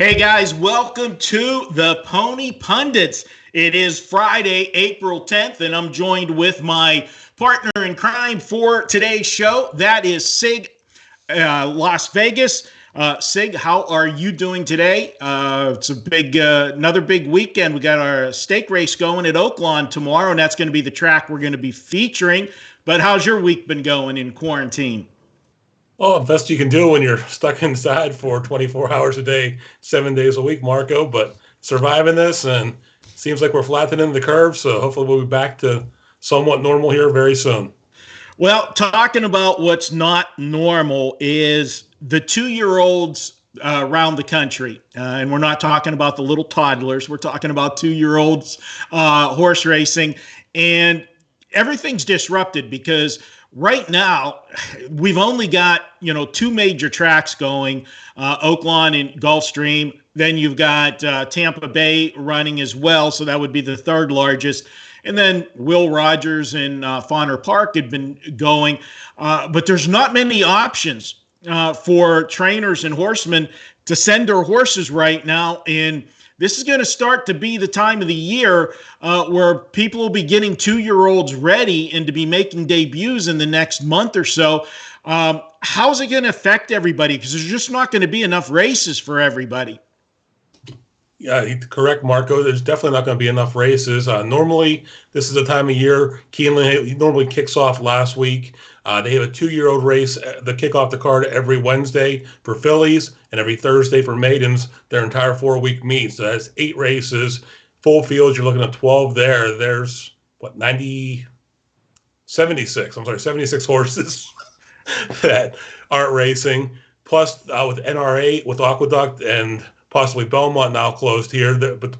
Hey guys, welcome to the Pony Pundits. It is Friday, April 10th, and I'm joined with my partner in crime for today's show. That is Sig, Las Vegas. Sig, how are you doing today? It's a big, another big weekend. We got our stake race going at Oaklawn tomorrow, and that's going to be the track we're going to be featuring. But how's your week been going in quarantine? Well, the best you can do when you're stuck inside for 24 hours a day, 7 days a week, Marco, but surviving this, and seems like we're flattening the curve, so hopefully we'll be back to somewhat normal here very soon. Well, talking about what's not normal is the 2-year-olds around the country, and we're not talking about the little toddlers. We're talking about 2-year-olds horse racing, and everything's disrupted because right now we've only got, two major tracks going, Oaklawn and Gulfstream. Then you've got Tampa Bay running as well, so that would be the third largest. And then Will Rogers and Oaklawn Park had been going, but there's not many options for trainers and horsemen to send their horses right now. And this is going to start to be the time of the year where people will be getting 2-year-olds ready and to be making debuts in the next month or so. How's it going to affect everybody? Because there's just not going to be enough races for everybody. Yeah, correct, Marco. There's definitely not going to be enough races. Normally, this is the time of year. Keeneland normally kicks off last week. They have a 2-year-old race that kick off the card every Wednesday for fillies and every Thursday for maidens, their entire 4-week meet. So that's 8 races, full fields. You're looking at 12 there. There's, 76 horses that aren't racing. Plus, with NRA, with Aqueduct, and possibly Belmont now closed here. But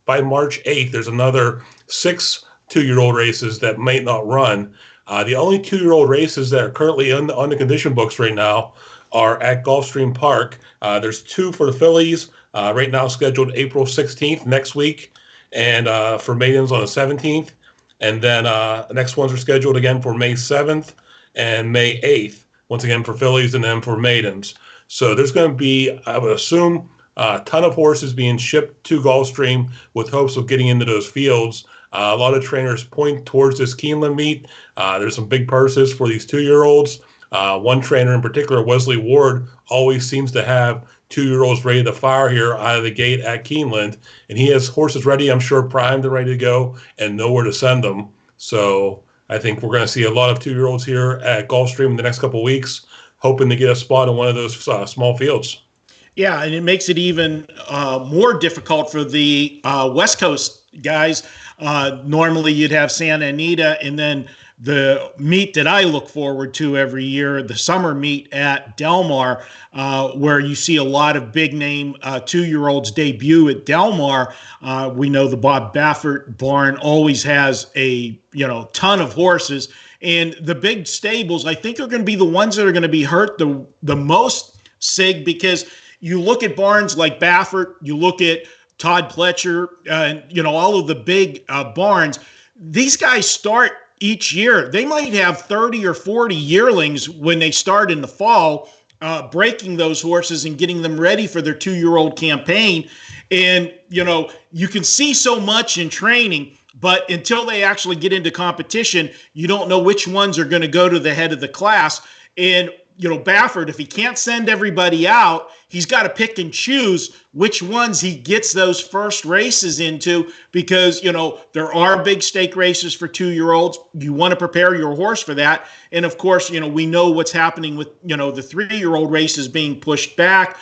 by March 8th, there's another 6 2-year-old races that might not run. The only 2-year-old races that are currently on the condition books right now are at Gulfstream Park. There's 2 for the fillies right now scheduled April 16th next week, and for maidens on the 17th. And then the next ones are scheduled again for May 7th and May 8th, once again for fillies and then for maidens. So there's going to be, I would assume, a ton of horses being shipped to Gulfstream with hopes of getting into those fields. A lot of trainers point towards this Keeneland meet. There's some big purses for these 2-year-olds. One trainer in particular, Wesley Ward, always seems to have 2-year-olds ready to fire here out of the gate at Keeneland. And he has horses ready, I'm sure, primed and ready to go and nowhere to send them. So I think we're going to see a lot of 2-year-olds here at Gulfstream in the next couple of weeks, hoping to get a spot in one of those small fields. Yeah, and it makes it even more difficult for the West Coast guys. Normally you'd have Santa Anita, and then the meet that I look forward to every year, the summer meet at Del Mar, where you see a lot of big-name 2-year-olds debut at Del Mar. We know the Bob Baffert barn always has a ton of horses, and the big stables, I think, are going to be the ones that are going to be hurt the most, Sig, because you look at barns like Baffert, you look at Todd Pletcher, and all of the big barns. These guys start each year. They might have 30 or 40 yearlings when they start in the fall, breaking those horses and getting them ready for their 2-year-old campaign. And, you can see so much in training, but until they actually get into competition, you don't know which ones are going to go to the head of the class. And Baffert, if he can't send everybody out, he's got to pick and choose which ones he gets those first races into because, there are big stake races for 2-year-olds. You want to prepare your horse for that. And of course, we know what's happening with, the 3-year-old races being pushed back.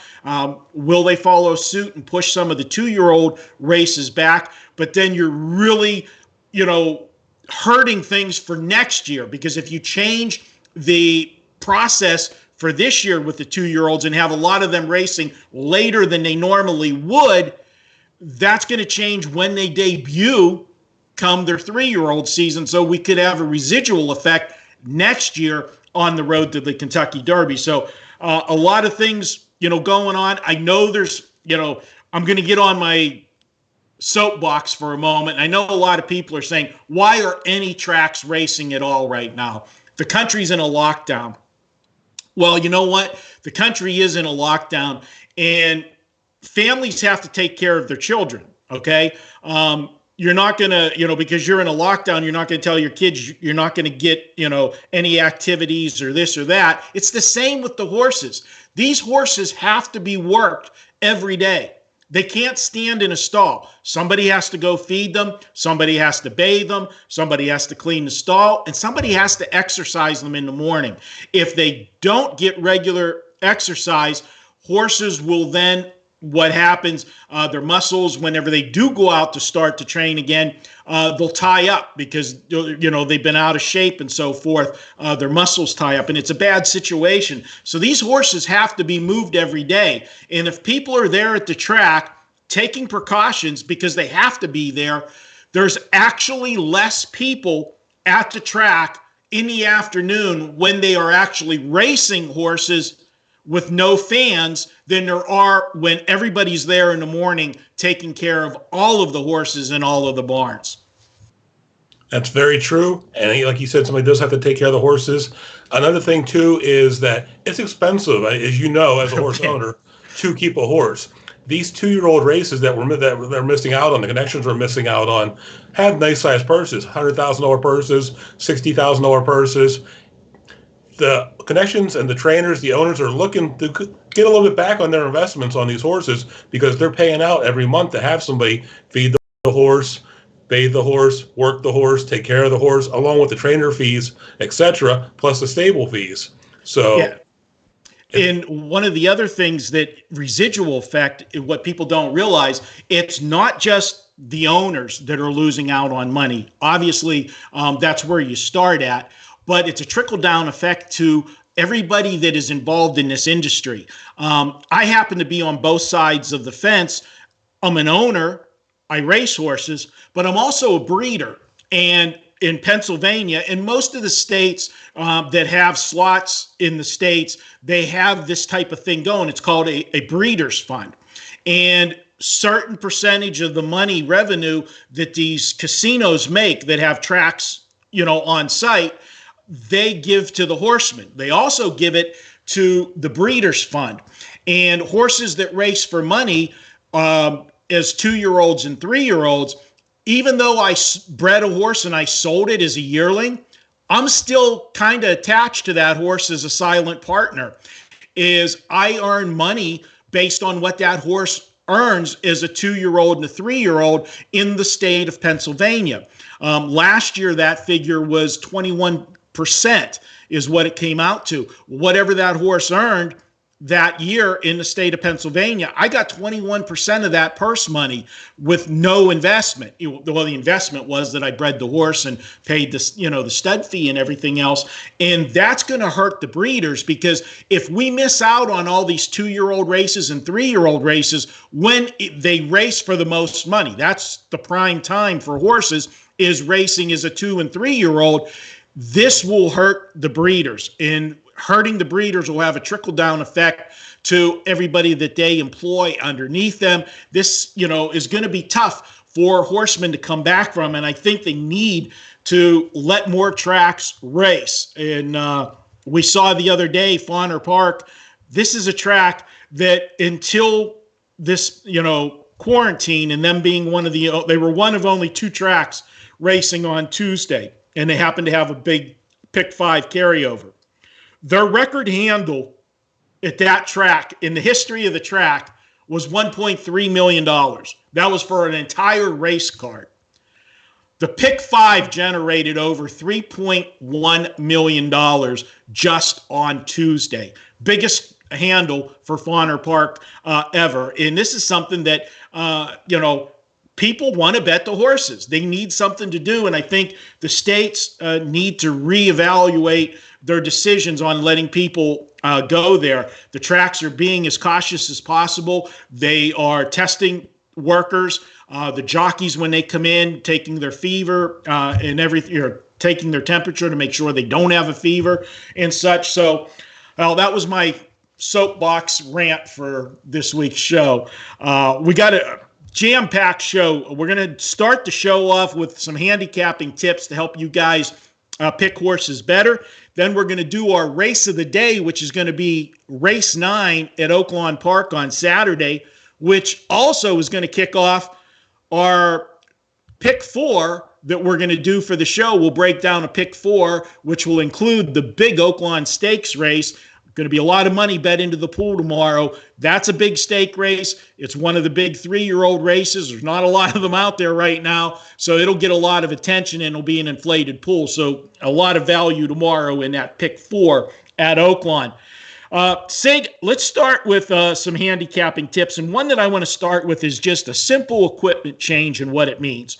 Will they follow suit and push some of the 2-year-old races back? But then you're really, hurting things for next year, because if you change the process for this year with the 2-year-olds and have a lot of them racing later than they normally would, that's going to change when they debut come their 3-year-old season. So we could have a residual effect next year on the road to the Kentucky Derby. So a lot of things, going on. I know there's, I'm going to get on my soapbox for a moment. I know a lot of people are saying, why are any tracks racing at all right now? The country's in a lockdown. Well, you know what? The country is in a lockdown, and families have to take care of their children. Okay. You're not going to, because you're in a lockdown, you're not going to tell your kids you're not going to get, any activities or this or that. It's the same with the horses. These horses have to be worked every day. They can't stand in a stall. Somebody has to go feed them. Somebody has to bathe them. Somebody has to clean the stall, and somebody has to exercise them in the morning. If they don't get regular exercise, horses will then, what happens, their muscles, whenever they do go out to start to train again, they'll tie up because, they've been out of shape and so forth. Their muscles tie up, and it's a bad situation. So these horses have to be moved every day. And if people are there at the track taking precautions because they have to be there, there's actually less people at the track in the afternoon when they are actually racing horses with no fans than there are when everybody's there in the morning taking care of all of the horses in all of the barns. That's very true. And like you said, somebody does have to take care of the horses. Another thing, too, is that it's expensive, as you know, as a horse owner, to keep a horse. These 2-year-old races that they're missing out on, the connections we're missing out on, have nice-sized purses, $100,000 purses, $60,000 purses. The connections and the trainers, the owners are looking to get a little bit back on their investments on these horses because they're paying out every month to have somebody feed the horse, bathe the horse, work the horse, take care of the horse, along with the trainer fees, etc., plus the stable fees. So, yeah. And one of the other things that residual effect, what people don't realize, it's not just the owners that are losing out on money. Obviously, that's where you start at. But it's a trickle-down effect to everybody that is involved in this industry. I happen to be on both sides of the fence. I'm an owner. I race horses, but I'm also a breeder. And in Pennsylvania, and most of the states that have slots in the states, they have this type of thing going. It's called a breeder's fund. And certain percentage of the money revenue that these casinos make that have tracks, on site, they give to the horsemen. They also give it to the breeders fund. And horses that race for money as 2-year-olds and 3-year-olds, even though I bred a horse and I sold it as a yearling, I'm still kind of attached to that horse as a silent partner. Is I earn money based on what that horse earns as a 2-year-old and a 3-year-old in the state of Pennsylvania. Last year, that figure was 21% is what it came out to. Whatever that horse earned that year in the state of Pennsylvania, I got 21% of that purse money with no investment. Well, the investment was that I bred the horse and paid this, the stud fee and everything else. And that's going to hurt the breeders because if we miss out on all these 2-year-old races and 3-year-old races when they race for the most money, that's the prime time for horses is racing as a 2- and 3-year-old. This will hurt the breeders, and hurting the breeders will have a trickle-down effect to everybody that they employ underneath them. This, is going to be tough for horsemen to come back from, and I think they need to let more tracks race. And we saw the other day, Fawner Park, this is a track that until this, quarantine and them being they were one of only 2 tracks racing on Tuesday. And they happen to have a big pick 5 carryover. Their record handle at that track in the history of the track was $1.3 million. That was for an entire race card. The pick 5 generated over $3.1 million just on Tuesday. Biggest handle for Fawner Park ever. And this is something that, people want to bet the horses. They need something to do. And I think the states need to reevaluate their decisions on letting people go there. The tracks are being as cautious as possible. They are testing workers, the jockeys when they come in, taking their fever and everything, taking their temperature to make sure they don't have a fever and such. So, that was my soapbox rant for this week's show. We got a jam-packed show. We're going to start the show off with some handicapping tips to help you guys pick horses better. Then we're going to do our race of the day, which is going to be race 9 at Oaklawn Park on Saturday. which also is going to kick off our pick 4 that we're going to do for the show. We'll break down a pick 4, which will include the big Oaklawn Stakes race. Going to be a lot of money bet into the pool tomorrow. That's a big stake race. It's one of the big 3-year-old races. There's not a lot of them out there right now, so it'll get a lot of attention and it'll be an inflated pool. So a lot of value tomorrow in that pick 4 at Oaklawn. Sig, let's start with some handicapping tips. And one that I want to start with is just a simple equipment change and what it means.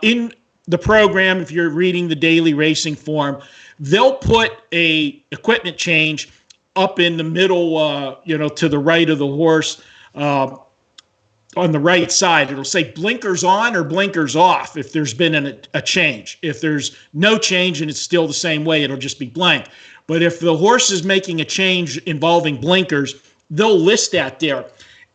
In the program, if you're reading the daily racing form, they'll put a equipment change up in the middle, to the right of the horse, on the right side. It'll say blinkers on or blinkers off if there's been a change. If there's no change and it's still the same way, it'll just be blank. But if the horse is making a change involving blinkers, they'll list that there.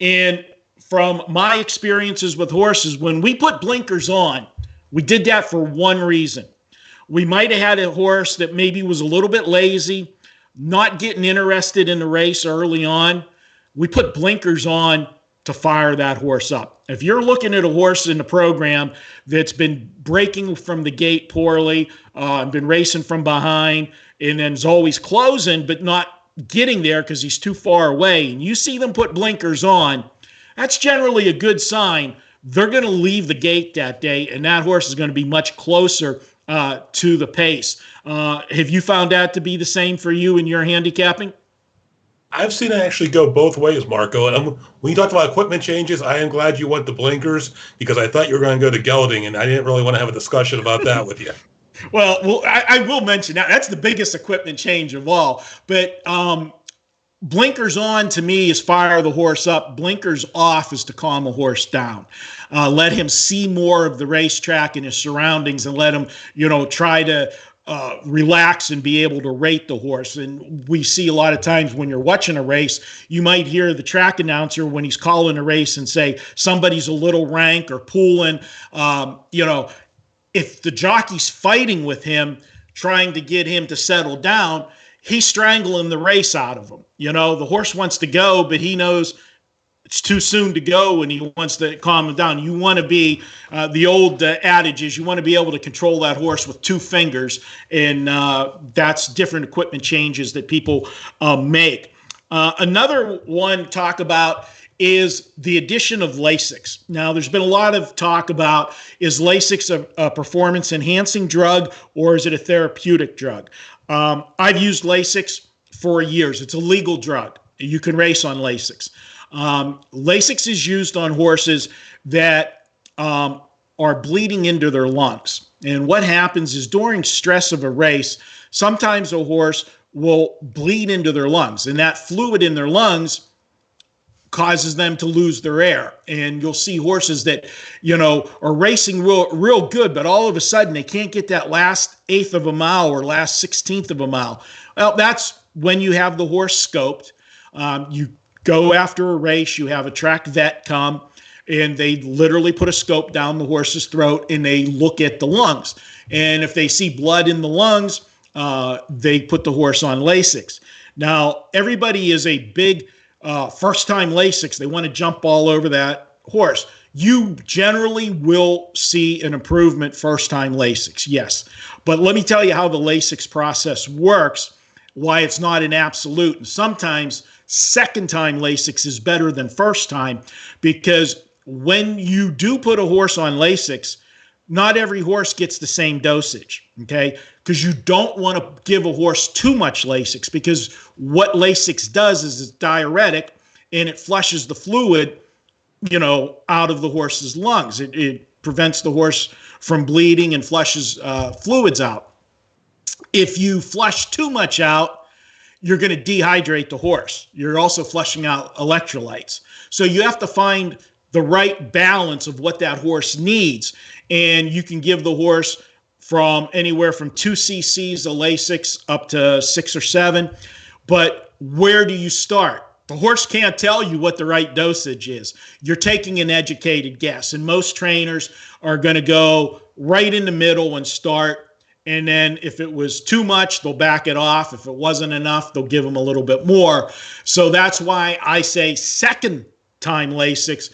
And from my experiences with horses, when we put blinkers on, we did that for one reason. We might have had a horse that maybe was a little bit lazy, not getting interested in the race early on. We put blinkers on to fire that horse up. If you're looking at a horse in the program that's been breaking from the gate poorly, been racing from behind, and then is always closing but not getting there because he's too far away, and you see them put blinkers on, that's generally a good sign. They're going to leave the gate that day, and that horse is going to be much closer to the pace. Have you found that to be the same for you in your handicapping? I've seen it actually go both ways, Marco. And when you talked about equipment changes, I am glad you went to blinkers because I thought you were going to go to gelding, and I didn't really want to have a discussion about that with you. Well, I will mention that. That's the biggest equipment change of all. But blinkers on to me is fire the horse up. Blinkers off is to calm a horse down. Let him see more of the racetrack and his surroundings, and let him, try to relax and be able to rate the horse. And we see a lot of times when you're watching a race, you might hear the track announcer when he's calling a race and say somebody's a little rank or pulling. If the jockey's fighting with him, trying to get him to settle down, he's strangling the race out of him. The horse wants to go, but he knows it's too soon to go, and he wants to calm him down. You want to be, the old adage is you want to be able to control that horse with 2 fingers, and that's different equipment changes that people make. Another one to talk about is the addition of Lasix. Now, there's been a lot of talk about, is Lasix a performance-enhancing drug, or is it a therapeutic drug? I've used Lasix for years. It's a legal drug. You can race on Lasix. Lasix is used on horses that are bleeding into their lungs. And what happens is during stress of a race, sometimes a horse will bleed into their lungs, and that fluid in their lungs causes them to lose their air. And you'll see horses that, are racing real good, but all of a sudden they can't get that last 1/8 of a mile or last 1/16 of a mile. Well, that's when you have the horse scoped. You go after a race, you have a track vet come, and they literally put a scope down the horse's throat and they look at the lungs. And if they see blood in the lungs, they put the horse on Lasix. Now, everybody is a big first-time Lasix. They want to jump all over that horse. You generally will see an improvement first-time Lasix, yes. But let me tell you how the Lasix process works, why it's not an absolute. And sometimes second-time Lasix is better than first-time, because when you do put a horse on Lasix, not every horse gets the same dosage, okay? Because you don't want to give a horse too much Lasix, because what Lasix does is it's diuretic and it flushes the fluid, out of the horse's lungs. It prevents the horse from bleeding and flushes fluids out. If you flush too much out, you're going to dehydrate the horse. You're also flushing out electrolytes. So you have to find the right balance of what that horse needs. And you can give the horse from anywhere from 2 cc's of Lasix up to 6 or 7. But where do you start? The horse can't tell you what the right dosage is. You're taking an educated guess. And most trainers are going to go right in the middle and start. And then if it was too much, they'll back it off. If it wasn't enough, they'll give them a little bit more. So that's why I say second time Lasix,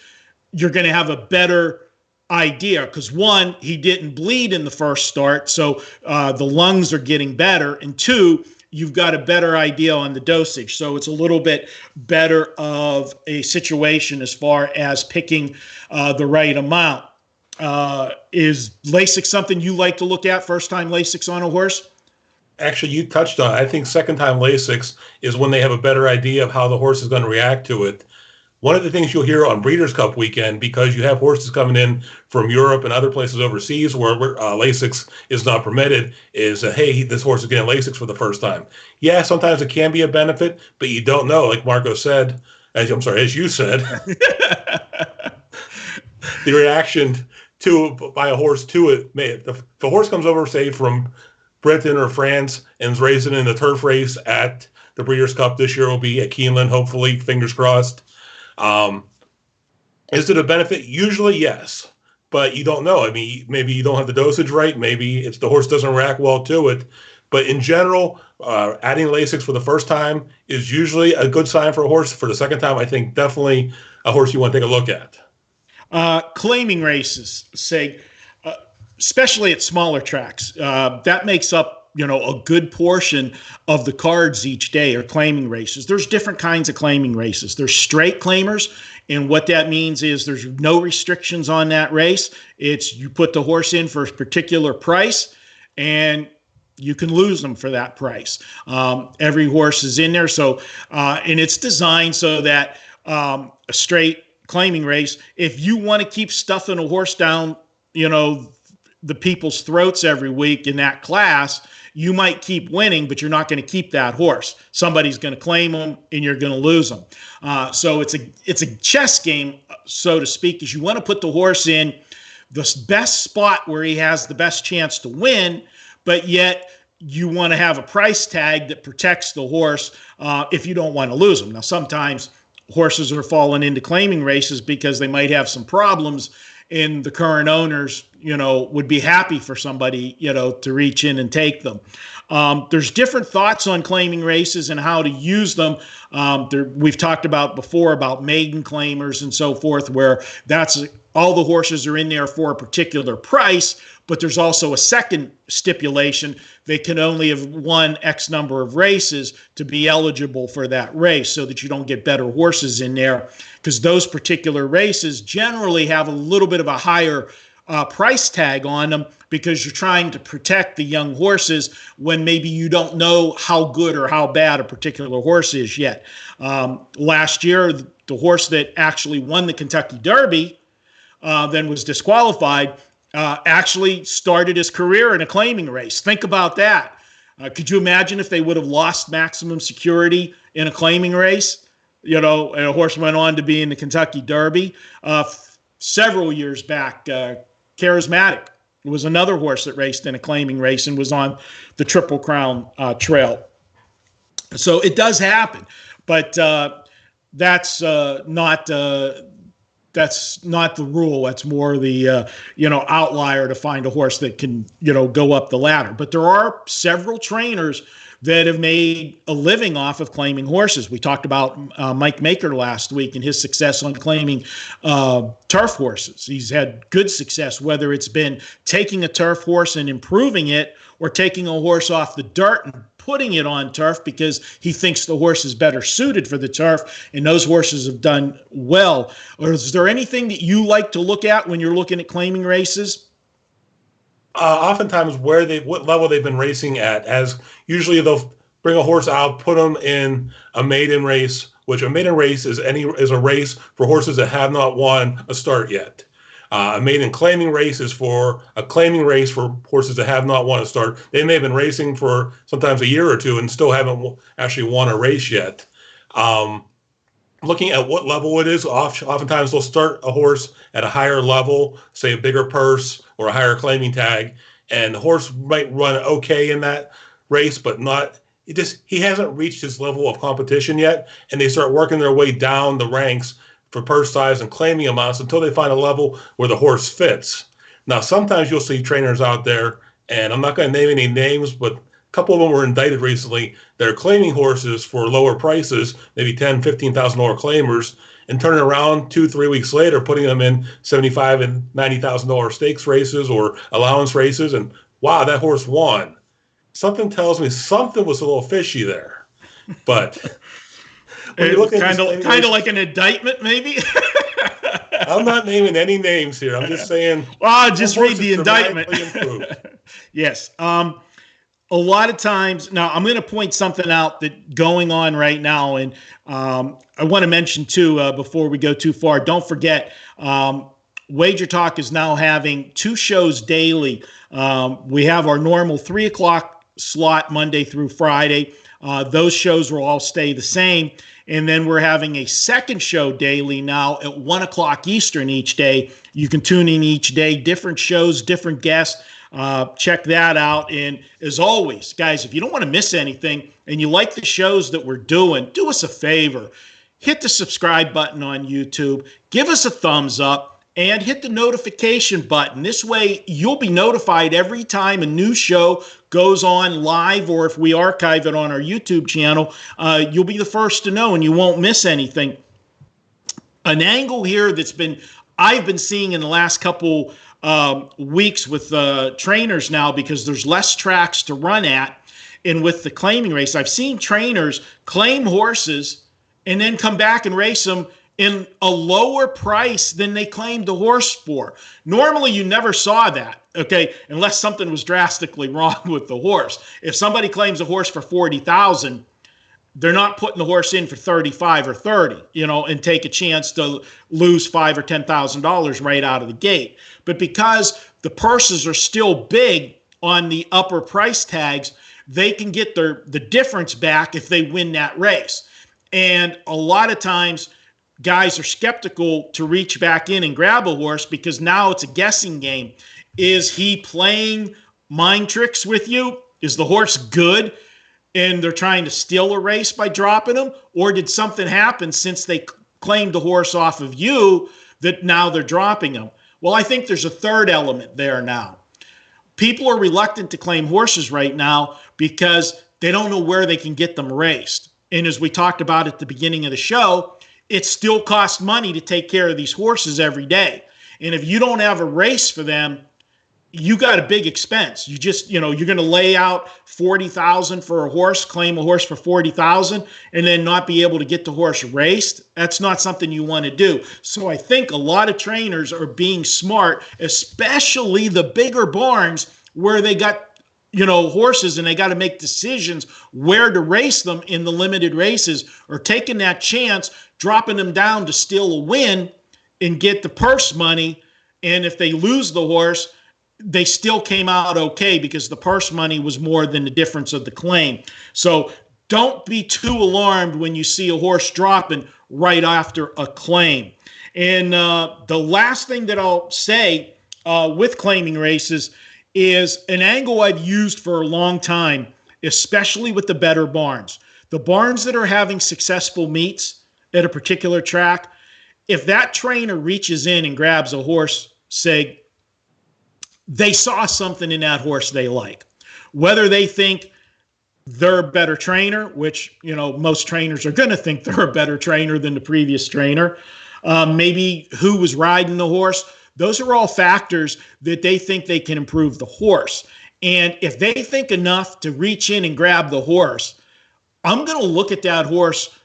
you're going to have a better idea, because one, he didn't bleed in the first start, so the lungs are getting better, and two, you've got a better idea on the dosage. So it's a little bit better of a situation as far as picking the right amount. Is Lasix something you like to look at, first time Lasix on a horse? Actually, you touched on it. I think second time Lasix is when they have a better idea of how the horse is going to react to it. One of the things you'll hear on Breeders' Cup weekend, because you have horses coming in from Europe and other places overseas where Lasix is not permitted, is, hey, this horse is getting Lasix for the first time. Yeah, sometimes it can be a benefit, but you don't know. Like Marco said, as you said, the reaction by a horse to it. If a horse comes over, say, from Britain or France and is racing in the turf race at the Breeders' Cup this year, will be at Keeneland, hopefully, fingers crossed. Is it a benefit? Usually, yes, but you don't know. I mean, maybe you don't have the dosage right. Maybe the horse doesn't react well to it. But in general, adding Lasix for the first time is usually a good sign for a horse. For the second time, I think definitely a horse you want to take a look at. Claiming races, say, especially at smaller tracks, that makes up, a good portion of the cards each day are claiming races. There's different kinds of claiming races. There's straight claimers, and what that means is there's no restrictions on that race. It's you put the horse in for a particular price, and you can lose them for that price. Every horse is in there, so and it's designed so that a straight claiming race, if you want to keep stuffing a horse down, the people's throats every week in that class, you might keep winning, but you're not going to keep that horse. Somebody's going to claim them, and you're going to lose them. So it's a chess game, so to speak, is you want to put the horse in the best spot where he has the best chance to win, but yet you want to have a price tag that protects the horse if you don't want to lose them. Now, sometimes horses are falling into claiming races because they might have some problems, and the current owners, would be happy for somebody, to reach in and take them. There's different thoughts on claiming races and how to use them. We've talked about before about maiden claimers and so forth, where that's all the horses are in there for a particular price, but there's also a second stipulation. They can only have won X number of races to be eligible for that race, so that you don't get better horses in there, because those particular races generally have a little bit of a higher price tag on them, because you're trying to protect the young horses when maybe you don't know how good or how bad a particular horse is yet. Last year, the horse that actually won the Kentucky Derby, then was disqualified, actually started his career in a claiming race. Think about that. Could you imagine if they would have lost maximum security in a claiming race? And a horse went on to be in the Kentucky Derby. Several years back, Charismatic was another horse that raced in a claiming race and was on the Triple Crown Trail. So it does happen, but that's not the rule. That's more the outlier to find a horse that can go up the ladder. But there are several trainers that have made a living off of claiming horses. We talked about Mike Maker last week and his success on claiming turf horses. He's had good success, whether it's been taking a turf horse and improving it, or taking a horse off the dirt and putting it on turf because he thinks the horse is better suited for the turf, and those horses have done well. Or is there anything that you like to look at when you're looking at claiming races? Oftentimes what level they've been racing at, as usually they'll bring a horse out, put them in a maiden race, which a maiden race is a race for horses that have not won a start yet. A maiden claiming race is for a claiming race for horses that have not won a start. They may have been racing for sometimes a year or two and still haven't actually won a race yet. Looking at what level it is, oftentimes they'll start a horse at a higher level, say a bigger purse or a higher claiming tag, and the horse might run okay in that race, but he hasn't reached his level of competition yet, and they start working their way down the ranks for purse size and claiming amounts until they find a level where the horse fits. Now, sometimes you'll see trainers out there, and I'm not going to name any names, but couple of them were indicted recently. They're claiming horses for lower prices, maybe $10,000-$15,000 claimers, and turning around 2-3 weeks later, putting them in $75,000 and $90,000 stakes races or allowance races, and wow, that horse won. Something tells me something was a little fishy there. But kind of like an indictment, maybe. I'm not naming any names here. I'm just saying. Well, just read the indictment. Yes. A lot of times, now I'm going to point something out that going on right now, and I want to mention too before we go too far. Don't forget, WagerTalk is now having 2 shows daily. We have our normal 3 o'clock slot Monday through Friday. Those shows will all stay the same. And then we're having a second show daily now at 1 o'clock Eastern each day. You can tune in each day, different shows, different guests. Check that out. And as always, guys, if you don't want to miss anything and you like the shows that we're doing, do us a favor. Hit the subscribe button on YouTube. Give us a thumbs up. And hit the notification button. This way, you'll be notified every time a new show goes on live, or if we archive it on our YouTube channel, you'll be the first to know and you won't miss anything. An angle here I've been seeing in the last couple weeks with trainers now, because there's less tracks to run at, and with the claiming race, I've seen trainers claim horses and then come back and race them in a lower price than they claimed the horse for. Normally, you never saw that, okay, unless something was drastically wrong with the horse. If somebody claims a horse for $40,000, they're not putting the horse in for $35,000 or $30,000, and take a chance to lose $5,000 or $10,000 right out of the gate. But because the purses are still big on the upper price tags, they can get the difference back if they win that race. And a lot of times, guys are skeptical to reach back in and grab a horse because now it's a guessing game. Is he playing mind tricks with you? Is the horse good and they're trying to steal a race by dropping him? Or did something happen since they claimed the horse off of you that now they're dropping him? Well, I think there's a third element there now. People are reluctant to claim horses right now because they don't know where they can get them raced. And as we talked about at the beginning of the show, it still costs money to take care of these horses every day. And if you don't have a race for them, you got a big expense. You just, you're going to lay out $40,000 for a horse, claim a horse for $40,000, and then not be able to get the horse raced. That's not something you want to do. So I think a lot of trainers are being smart, especially the bigger barns where they got horses and they got to make decisions where to race them in the limited races, or taking that chance, dropping them down to steal a win and get the purse money. And if they lose the horse, they still came out okay because the purse money was more than the difference of the claim. So don't be too alarmed when you see a horse dropping right after a claim. And the last thing that I'll say with claiming races is an angle I've used for a long time, especially with the better barns. The barns that are having successful meets at a particular track, if that trainer reaches in and grabs a horse, say they saw something in that horse they like, whether they think they're a better trainer, which, most trainers are going to think they're a better trainer than the previous trainer, maybe who was riding the horse. Those are all factors that they think they can improve the horse. And if they think enough to reach in and grab the horse, I'm going to look at that horse.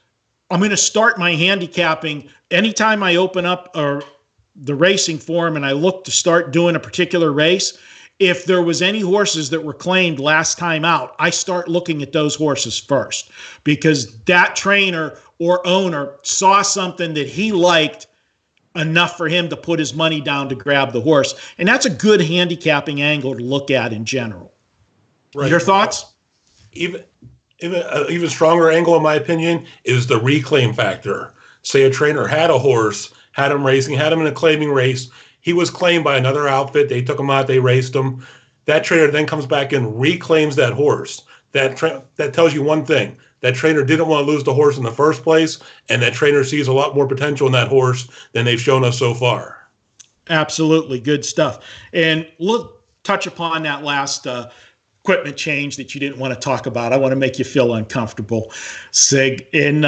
I'm going to start my handicapping anytime I open up the racing form and I look to start doing a particular race. If there was any horses that were claimed last time out, I start looking at those horses first, because that trainer or owner saw something that he liked enough for him to put his money down to grab the horse. And that's a good handicapping angle to look at in general. Right. Your thoughts? Even stronger angle, in my opinion, is the reclaim factor. Say a trainer had a horse, had him racing, had him in a claiming race. He was claimed by another outfit. They took him out. They raced him. That trainer then comes back and reclaims that horse. That tells you one thing. That trainer didn't want to lose the horse in the first place, and that trainer sees a lot more potential in that horse than they've shown us so far. Absolutely. Good stuff. And we'll touch upon that last equipment change that you didn't want to talk about. I want to make you feel uncomfortable, Sig. And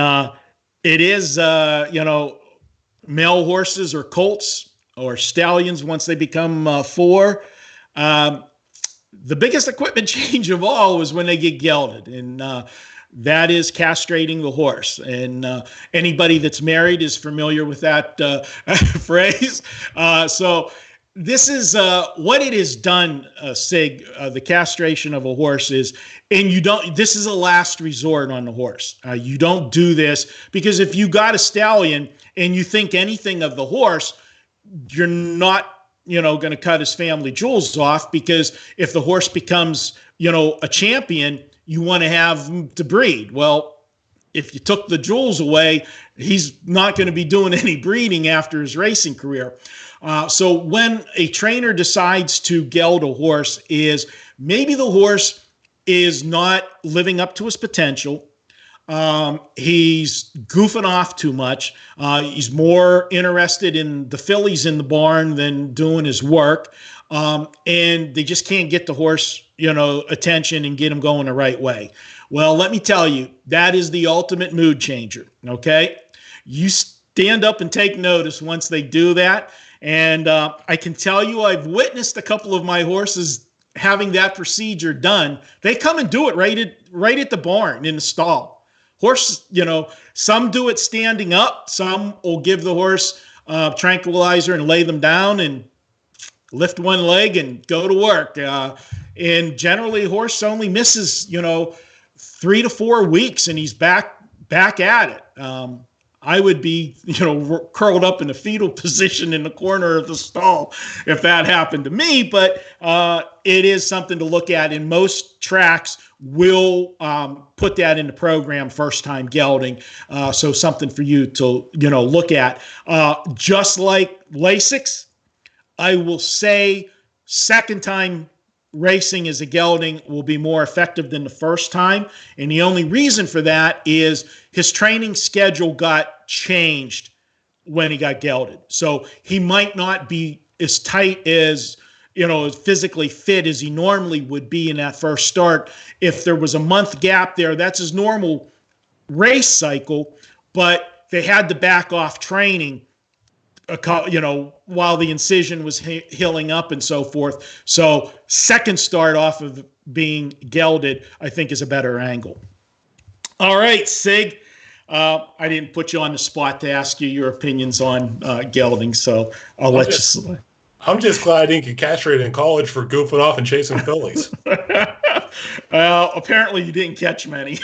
it is, male horses or colts or stallions once they become 4. The biggest equipment change of all was when they get gelded, and that is castrating the horse. And anybody that's married is familiar with that phrase. So this is what it has done, Sig. The castration of a horse is, and this is a last resort on the horse. You don't do this because if you got a stallion and you think anything of the horse, you're not going to cut his family jewels off, because if the horse becomes, a champion, you want to have him to breed. Well, if you took the jewels away, he's not going to be doing any breeding after his racing career. So when a trainer decides to geld a horse, is maybe the horse is not living up to his potential. He's goofing off too much. He's more interested in the fillies in the barn than doing his work. And they just can't get the horse, attention and get him going the right way. Well, let me tell you, that is the ultimate mood changer. Okay. You stand up and take notice once they do that. And, I can tell you, I've witnessed a couple of my horses having that procedure done. They come and do it right at the barn in the stall. Horse, some do it standing up. Some will give the horse tranquilizer and lay them down and lift one leg and go to work. And generally, horse only misses, 3 to 4 weeks, and he's back at it. I would be, curled up in a fetal position in the corner of the stall if that happened to me. But it is something to look at, and most tracks will put that in the program first time gelding. So something for you to, look at. Just like Lasix, I will say second time racing as a gelding will be more effective than the first time. And the only reason for that is his training schedule got changed when he got gelded. So he might not be as tight as, as physically fit as he normally would be in that first start. If there was a month gap there, that's his normal race cycle, but they had to back off training, while the incision was healing up and so forth. So second start off of being gelded, I think, is a better angle. All right, Sig. I didn't put you on the spot to ask you your opinions on gelding, so I'll let you. I'm just glad I didn't get castrated in college for goofing off and chasing fillies. Well, apparently you didn't catch many.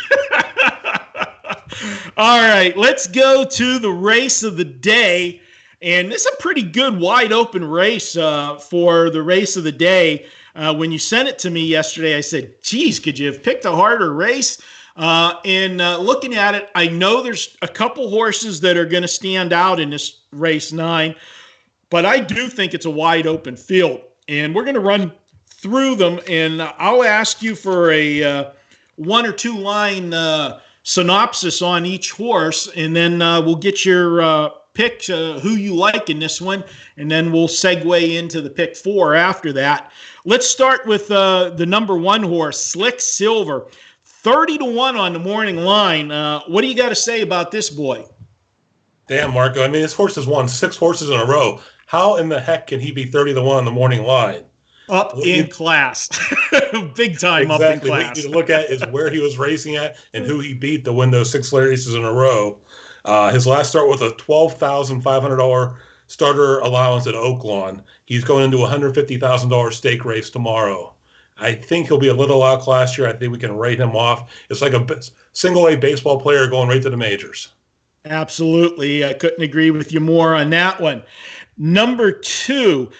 All right, let's go to the race of the day. And this is a pretty good wide open race for the race of the day. When you sent it to me yesterday, I said, geez, could you have picked a harder race? And looking at it, I know there's a couple horses that are going to stand out in this race 9, but I do think it's a wide open field. And we're going to run through them, and I'll ask you for a 1 or 2 line synopsis on each horse, and then we'll get your pick who you like in this one, and then we'll segue into the pick 4 after that. Let's start with the number 1 horse, Slick Silver, 30-1 on the morning line. What do you got to say about this boy? Damn, Marco. I mean, this horse has won 6 horses in a row. How in the heck can he be 30-1 on the morning line? Up in class. Big time. Exactly. Up in class. What you need to look at is where he was racing at and who he beat to win those 6 races in a row. His last start was a $12,500 starter allowance at Oaklawn. He's going into a $150,000 stake race tomorrow. I think he'll be a little outclassed here. I think we can rate him off. It's like a single-A baseball player going right to the majors. Absolutely. I couldn't agree with you more on that one. Number 2,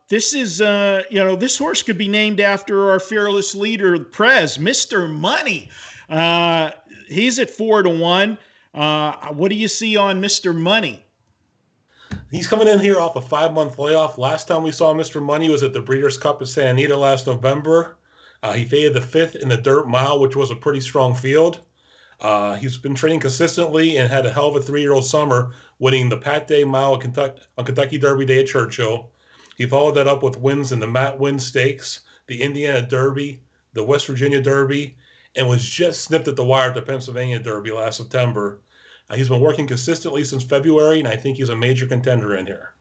this is, this horse could be named after our fearless leader, Prez, Mr. Money. He's at 4-1. What do you see on Mr. Money? He's coming in here off a 5-month layoff. Last time we saw Mr. Money was at the Breeders' Cup at Santa Anita last November. He faded the 5th in the dirt mile, which was a pretty strong field. He's been training consistently and had a hell of a 3-year-old summer, winning the Pat Day Mile on Kentucky Derby Day at Churchill. He followed that up with wins in the Matt Wynn Stakes, the Indiana Derby, the West Virginia Derby, and was just snipped at the wire at the Pennsylvania Derby last September. He's been working consistently since February, and I think he's a major contender in here.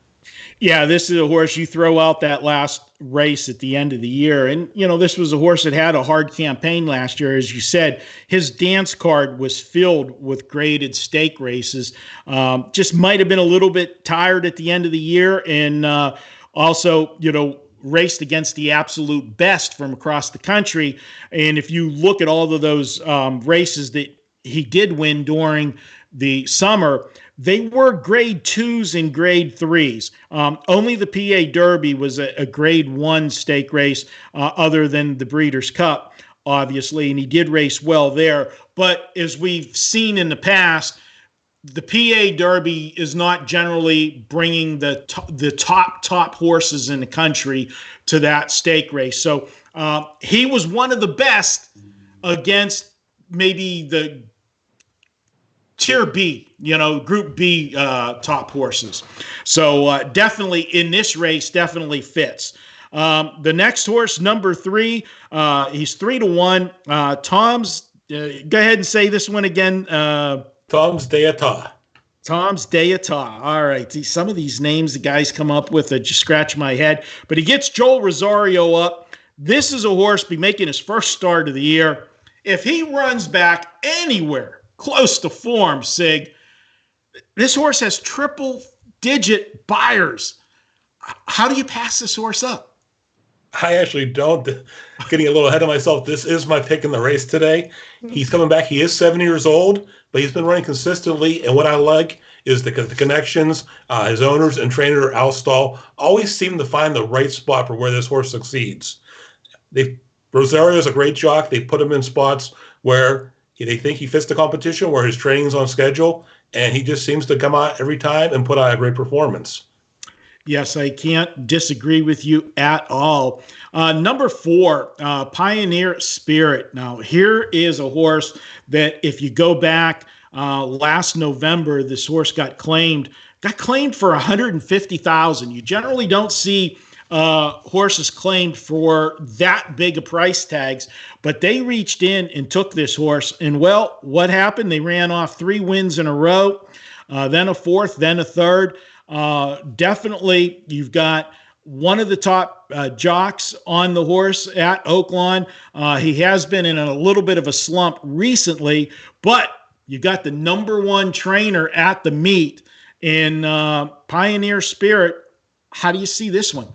Yeah, this is a horse you throw out that last race at the end of the year. And, this was a horse that had a hard campaign last year. As you said, his dance card was filled with graded stake races. Just might have been a little bit tired at the end of the year. And also, raced against the absolute best from across the country. And if you look at all of those races that he did win during the summer, they were grade 2s and grade 3s. Only the PA Derby was a grade 1 stake race, other than the Breeders' Cup, obviously, and he did race well there. But as we've seen in the past, the PA Derby is not generally bringing the top horses in the country to that stake race. So he was one of the best against maybe the Tier B, Group B top horses. So definitely in this race, definitely fits. The next horse, number 3, he's 3-1. Tom's, go ahead and say this one again. Tom's Deata. Tom's Deata. All right. See, some of these names the guys come up with just scratch my head. But he gets Joel Rosario up. This is a horse be making his first start of the year. If he runs back anywhere close to form, Sig, this horse has triple-digit buyers. How do you pass this horse up? I actually don't. Getting a little ahead of myself. This is my pick in the race today. He's coming back. He is 7 years old, but he's been running consistently. And what I like is the connections. His owners and trainer, Al Stahl, always seem to find the right spot for where this horse succeeds. Rosario is a great jock. They put him in spots where they think he fits the competition, where his training's on schedule, and he just seems to come out every time and put out a great performance. Yes, I can't disagree with you at all. Number 4, Pioneer Spirit. Now, here is a horse that if you go back last November, this horse got claimed for $150,000. You generally don't see horses claimed for that big a price tags, but they reached in and took this horse. And well, what happened? They ran off 3 wins in a row, then a 4th, then a 3rd. Definitely, you've got one of the top jocks on the horse at Oaklawn. He has been in a little bit of a slump recently, but you got the number 1 trainer at the meet in Pioneer Spirit. How do you see this one?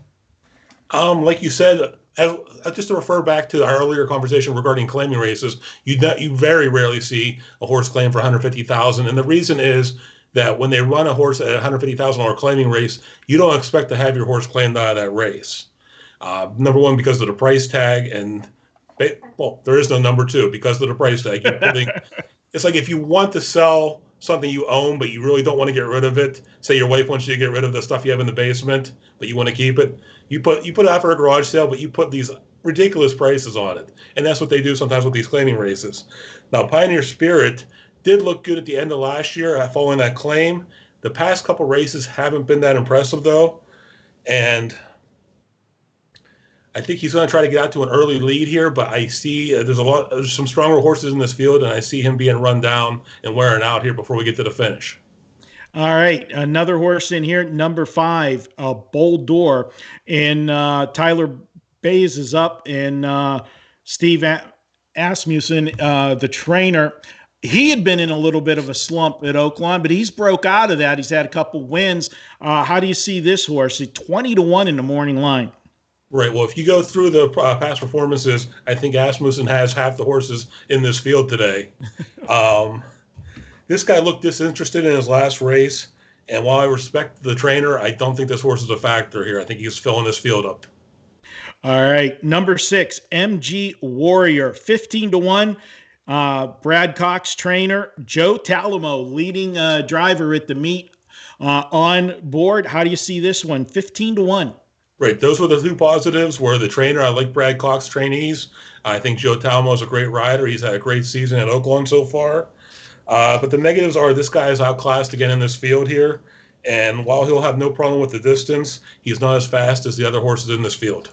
Like you said, just to refer back to our earlier conversation regarding claiming races, you very rarely see a horse claim for $150,000, and the reason is that when they run a horse at a $150,000 claiming race, you don't expect to have your horse claimed out of that race. Number 1, because of the price tag, and there is no number 2 because of the price tag. It's like if you want to sell something you own, but you really don't want to get rid of it. Say your wife wants you to get rid of the stuff you have in the basement, but you want to keep it. You put it out for a garage sale, but you put these ridiculous prices on it. And that's what they do sometimes with these claiming races. Now, Pioneer Spirit did look good at the end of last year following that claim. The past couple races haven't been that impressive, though. And I think he's going to try to get out to an early lead here, but I see there's some stronger horses in this field, and I see him being run down and wearing out here before we get to the finish. All right, another horse in here, number 5, Bold Door, and Tyler Bays is up, and Steve Asmussen, the trainer. He had been in a little bit of a slump at Oaklawn, but he's broke out of that. He's had a couple wins. How do you see this horse? 20-1 in the morning line. Right. Well, if you go through the past performances, I think Asmussen has half the horses in this field today. This guy looked disinterested in his last race, and while I respect the trainer, I don't think this horse is a factor here. I think he's filling this field up. All right. Number 6, MG Warrior, 15-1. Brad Cox trainer, Joe Talamo leading driver at the meet on board. How do you see this one? 15-1. Right. Those were the 2 positives, were the trainer. I like Brad Cox trainees. I think Joe Talamo is a great rider. He's had a great season at Oaklawn so far. But the negatives are this guy is outclassed again in this field here. And while he'll have no problem with the distance, he's not as fast as the other horses in this field.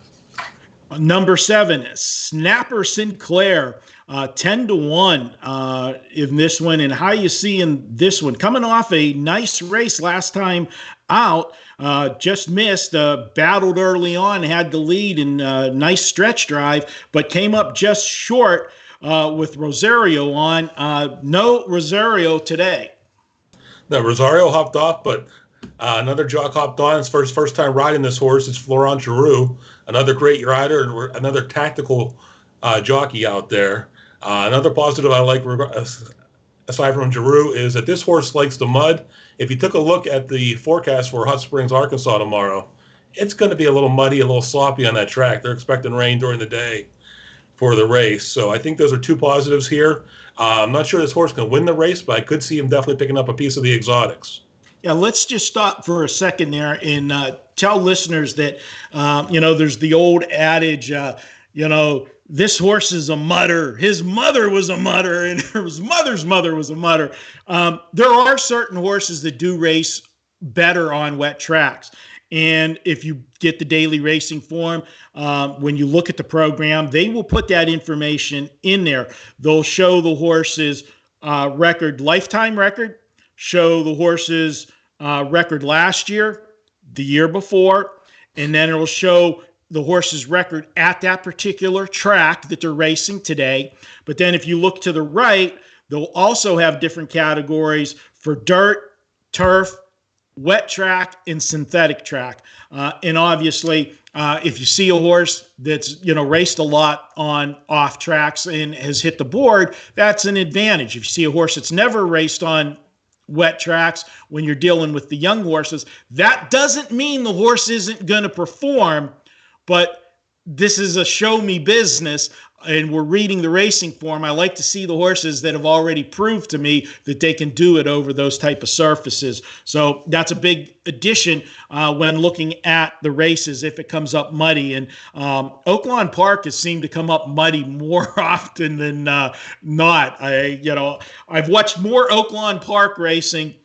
Number 7, Snapper Sinclair, 10-1 in this one. And how you see in this one, coming off a nice race last time out, just missed, battled early on, had the lead in a nice stretch drive, but came up just short with Rosario on. No Rosario today. No, Rosario hopped off, but another jock hopped on. It's first time riding this horse. It's Florent Giroux, another great rider, another tactical jockey out there. Another positive I like, aside from Giroux, is that this horse likes the mud. If you took a look at the forecast for Hot Springs, Arkansas tomorrow, it's going to be a little muddy, a little sloppy on that track. They're expecting rain during the day for the race. So I think those are two positives here. I'm not sure this horse can win the race, but I could see him definitely picking up a piece of the exotics. Yeah, let's just stop for a second there and tell listeners that, there's the old adage, this horse is a mutter. His mother was a mutter, and his mother's mother was a mutter. There are certain horses that do race better on wet tracks. And if you get the daily racing form, when you look at the program, they will put that information in there. They'll show the horse's lifetime record, show the horse's record last year, the year before, and then it'll show the horse's record at that particular track that they're racing today. But then if you look to the right, they'll also have different categories for dirt, turf, wet track, and synthetic track. And obviously, if you see a horse that's, raced a lot on off tracks and has hit the board, that's an advantage. If you see a horse that's never raced on wet tracks, when you're dealing with the young horses, that doesn't mean the horse isn't going to perform, but this is a show me business, and we're reading the racing form. I like to see the horses that have already proved to me that they can do it over those type of surfaces. So that's a big addition when looking at the races if it comes up muddy. And Oaklawn Park has seemed to come up muddy more often than not. I've watched more Oaklawn Park racing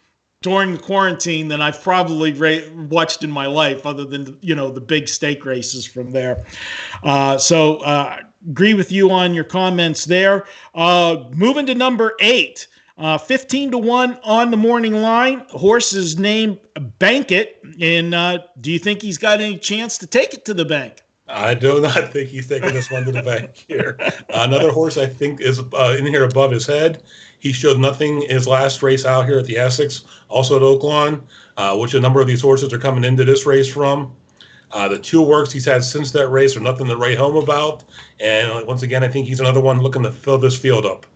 during the quarantine than I've probably watched in my life, other than, the big stake races from there. So agree with you on your comments there. Moving to number 8, 15-1 on the morning line. Horse is named Bank It. And do you think he's got any chance to take it to the bank? I do not think he's taking this one to the bank here. Another horse I think is in here above his head. He showed nothing in his last race out here at the Essex, also at Oaklawn, which a number of these horses are coming into this race from. The 2 works he's had since that race are nothing to write home about. And once again, I think he's another one looking to fill this field up.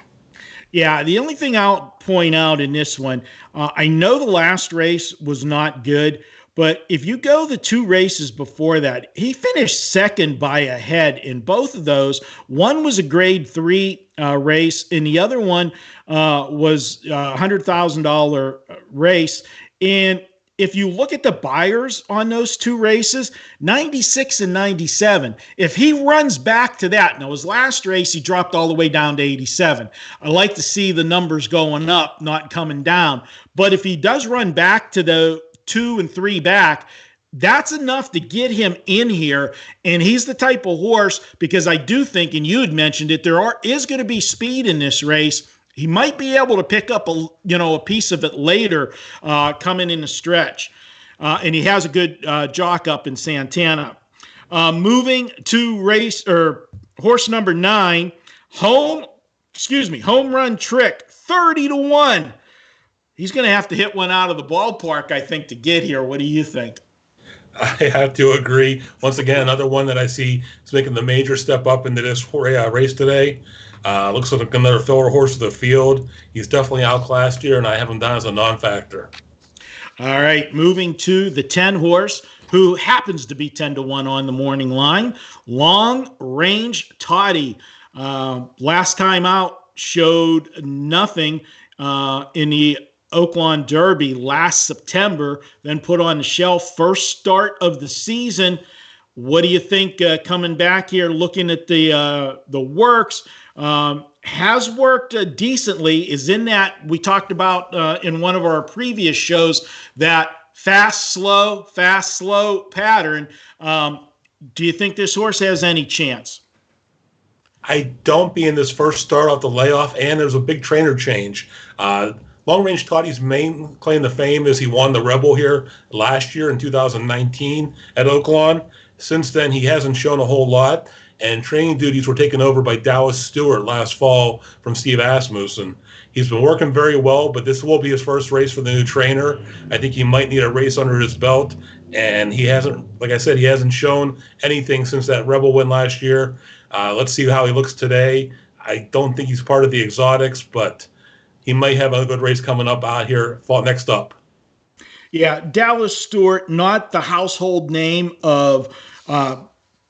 Yeah, the only thing I'll point out in this one, I know the last race was not good, but if you go the 2 races before that, he finished second by a head in both of those. One was a grade 3 race, and the other one was a $100,000 race. And if you look at the buyers on those 2 races, 96 and 97, if he runs back to that, now his last race, he dropped all the way down to 87. I like to see the numbers going up, not coming down. But if he does run back to the 2 and 3 back, that's enough to get him in here. And he's the type of horse, because I do think, and you had mentioned it, is going to be speed in this race. He might be able to pick up a piece of it later coming in the stretch. And he has a good jock up in Santana. Moving to horse number 9, Home Run Trick, 30-1. He's going to have to hit one out of the ballpark, I think, to get here. What do you think? I have to agree. Once again, another one that I see is making the major step up into this race today. Looks like another filler horse of the field. He's definitely outclassed here, and I have him down as a non-factor. All right, moving to the 10 horse, who happens to be 10-1 on the morning line, Long Range Toddy. Last time out, showed nothing in the Oaklawn Derby last September, then put on the shelf first start of the season. What do you think coming back here, looking at the works? Has worked decently, is in that we talked about in one of our previous shows, that fast, slow pattern. Do you think this horse has any chance? I don't, be in this first start off the layoff, and there's a big trainer change. Long Range Toddy's main claim to fame is he won the Rebel here last year in 2019 at Oaklawn. Since then, he hasn't shown a whole lot, and training duties were taken over by Dallas Stewart last fall from Steve Asmussen. He's been working very well, but this will be his first race for the new trainer. I think he might need a race under his belt, and he hasn't, like I said, he hasn't shown anything since that Rebel win last year. Let's see how he looks today. I don't think he's part of the exotics, but he might have a good race coming up out here next up. Yeah, Dallas Stewart, not the household name of a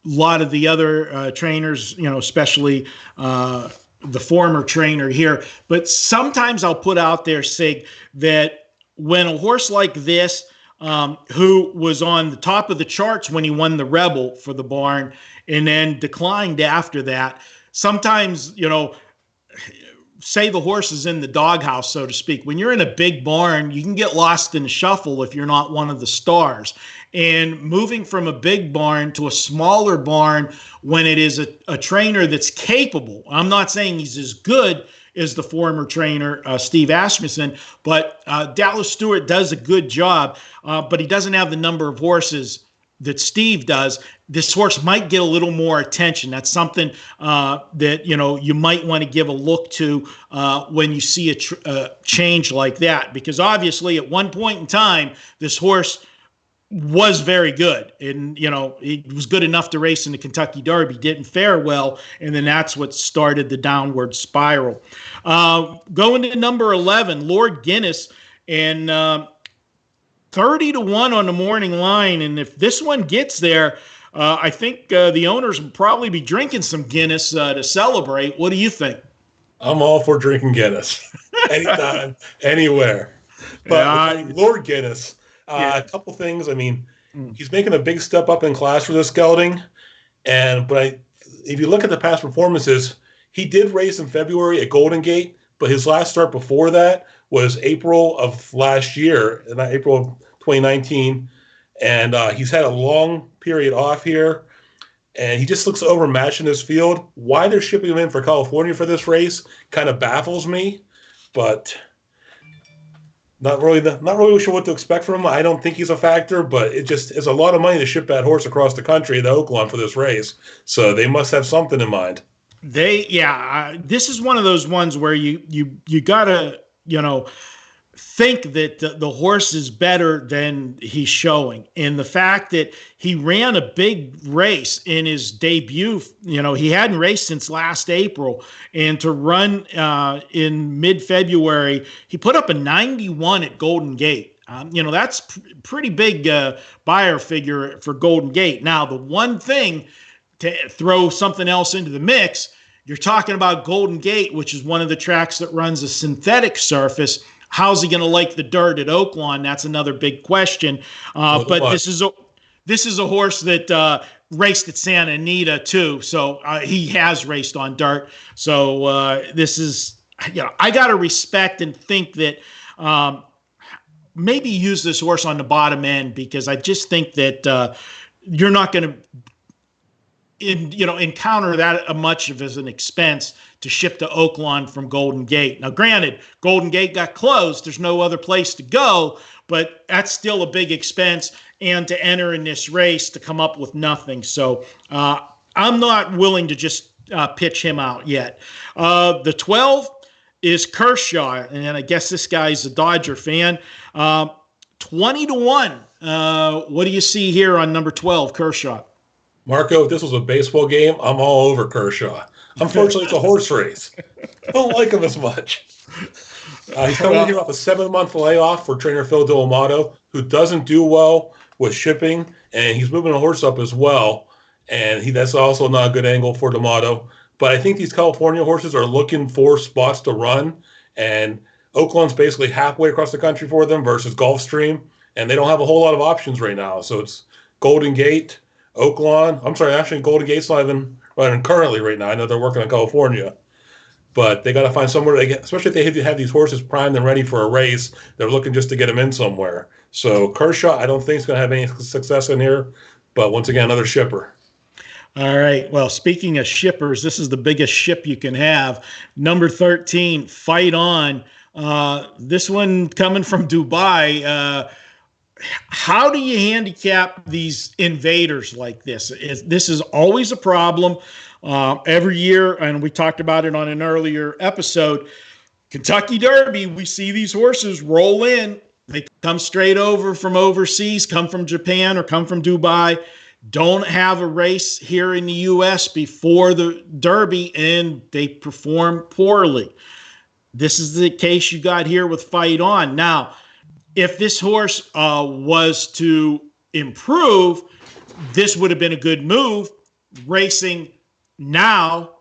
lot of the other trainers, especially the former trainer here. But sometimes I'll put out there, Sig, that when a horse like this, who was on the top of the charts when he won the Rebel for the barn and then declined after that, sometimes, say the horse is in the doghouse, so to speak. When you're in a big barn, you can get lost in the shuffle if you're not one of the stars. And moving from a big barn to a smaller barn when it is a trainer that's capable, I'm not saying he's as good as the former trainer, Steve Asmussen, but Dallas Stewart does a good job, but he doesn't have the number of horses that Steve does. This horse might get a little more attention. That's something that you might want to give a look to when you see a change like that, because obviously at one point in time this horse was very good, and it was good enough to race in the Kentucky Derby. Didn't fare well, and then that's what started the downward spiral. Going to number 11, Lord Guinness, and 30-1 on the morning line. And if this one gets there, I think the owners will probably be drinking some Guinness to celebrate. What do you think? I'm all for drinking Guinness. Anytime, anywhere. But Lord Guinness, a couple things. I mean, he's making a big step up in class for this gelding. But if you look at the past performances, he did race in February at Golden Gate, but his last start before that was April of last year, not April of 2019. And he's had a long period off here, and he just looks overmatched in this field. Why they're shipping him in for California for this race kind of baffles me, but not really sure what to expect from him. I don't think he's a factor, but it just is a lot of money to ship that horse across the country to Oaklawn for this race. So they must have something in mind. This is one of those ones where you gotta think that the horse is better than he's showing. And the fact that he ran a big race in his debut, he hadn't raced since last April, and to run in mid-February, he put up a 91 at Golden Gate. That's pretty big buyer figure for Golden Gate. Now, the one thing, to throw something else into the mix, you're talking about Golden Gate, which is one of the tracks that runs a synthetic surface. How's he going to like the dirt at Oaklawn? That's another big question. But this is a horse that raced at Santa Anita too, so he has raced on dirt. So this is, I got to respect and think that maybe use this horse on the bottom end, because I just think that you're not going to encounter that much of as an expense to ship to Oaklawn from Golden Gate. Now, granted, Golden Gate got closed. There's no other place to go, but that's still a big expense. And to enter in this race to come up with nothing. So I'm not willing to just pitch him out yet. The 12 is Kershaw, and I guess this guy's a Dodger fan. 20-1. What do you see here on number 12, Kershaw? Marco, if this was a baseball game, I'm all over Kershaw. Unfortunately, it's a horse race. I don't like him as much. He's coming in here off a 7-month layoff for trainer Phil D'Amato, who doesn't do well with shipping, and he's moving a horse up as well. And that's also not a good angle for D'Amato. But I think these California horses are looking for spots to run, and Oaklawn's basically halfway across the country for them versus Gulfstream, and they don't have a whole lot of options right now. So it's Golden Gate, Oaklawn. I'm sorry, actually Golden Gate's not even running currently right now. I know they're working on California. But they got to find somewhere to get, especially if they have these horses primed and ready for a race. They're looking just to get them in somewhere. So Kershaw, I don't think is going to have any success in here. But once again, another shipper. All right. Well, speaking of shippers, this is the biggest ship you can have. Number 13, Fight On. This one coming from Dubai. How do you handicap these invaders like this? This is always a problem every year, and we talked about it on an earlier episode. Kentucky Derby, we see these horses roll in. They come straight over from overseas, come from Japan or come from Dubai, don't have a race here in the U.S. before the Derby, and they perform poorly. This is the case you got here with Fight On. Now, if this horse was to improve, this would have been a good move, racing now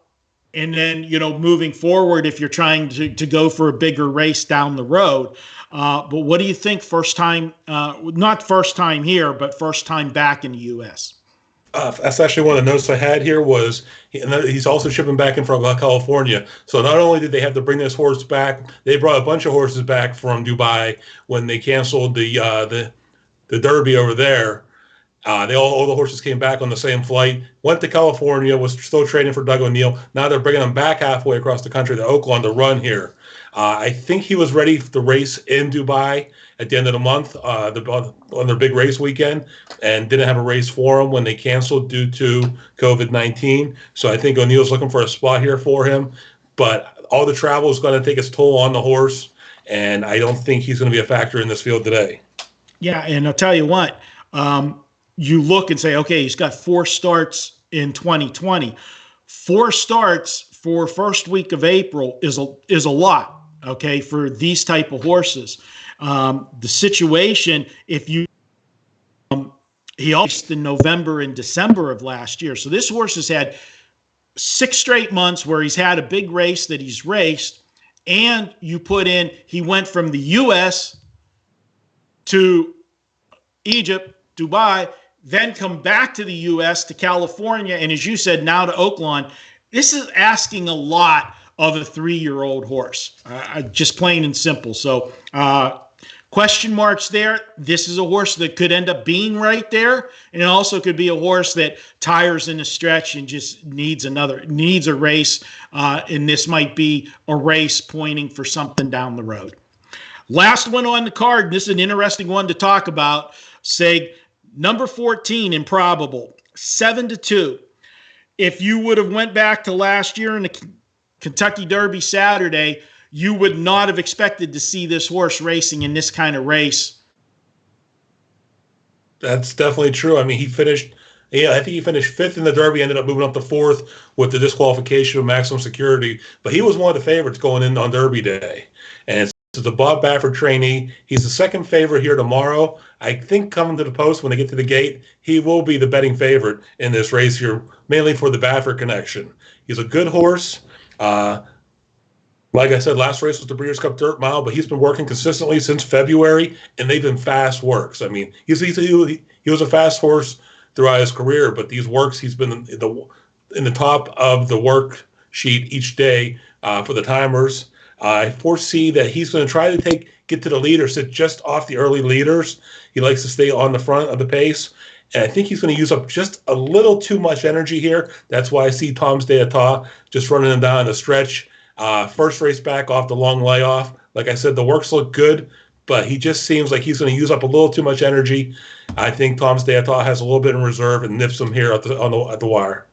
and then, moving forward if you're trying to go for a bigger race down the road. But what do you think first time, not first time here, but first time back in the U.S.? That's actually one of the notes I had here was he's also shipping back in from California. So not only did they have to bring this horse back, they brought a bunch of horses back from Dubai when they canceled the Derby over there. All the horses came back on the same flight, went to California, was still training for Doug O'Neill. Now they're bringing them back halfway across the country to Oaklawn to run here. I think he was ready to race in Dubai at the end of the month on their big race weekend, and didn't have a race for him when they canceled due to COVID-19. So I think O'Neill's looking for a spot here for him. But all the travel is going to take its toll on the horse, and I don't think he's going to be a factor in this field today. Yeah, and I'll tell you what, you look and say, okay, he's got 4 starts in 2020. 4 starts for first week of April is a lot, okay, for these type of horses. The situation, if you he raced in November and December of last year. So this horse has had 6 straight months where he's had a big race that he's raced, and you put in, he went from the U.S. to Egypt, Dubai, then come back to the U.S., to California, and as you said, now to Oaklawn. This is asking a lot of a 3-year-old horse, just plain and simple. So question marks there. This is a horse that could end up being right there, and it also could be a horse that tires in a stretch and just needs a race, and this might be a race pointing for something down the road. Last one on the card, this is an interesting one to talk about, Sig. Number 14, Improbable, 7-2. If you would have went back to last year in the Kentucky Derby Saturday, you would not have expected to see this horse racing in this kind of race. That's definitely true. I mean, I think he finished 5th in the Derby, ended up moving up to 4th with the disqualification of Maximum Security. But he was one of the favorites going in on Derby Day. And it's the Bob Baffert trainee. He's the second favorite here tomorrow. I think coming to the post when they get to the gate, he will be the betting favorite in this race here, mainly for the Baffert connection. He's a good horse. Like I said, last race was the Breeders' Cup Dirt Mile, but he's been working consistently since February, and they've been fast works. I mean, he was a fast horse throughout his career, but these works, he's been in the top of the work sheet each day for the timers. I foresee that he's going to try to get to the leader, sit just off the early leaders. He likes to stay on the front of the pace. And I think he's going to use up just a little too much energy here. That's why I see Tom's Deata just running him down the stretch. First race back off the long layoff. Like I said, the works look good, but he just seems like he's going to use up a little too much energy. I think Tom's Deata has a little bit in reserve and nips him here at the wire.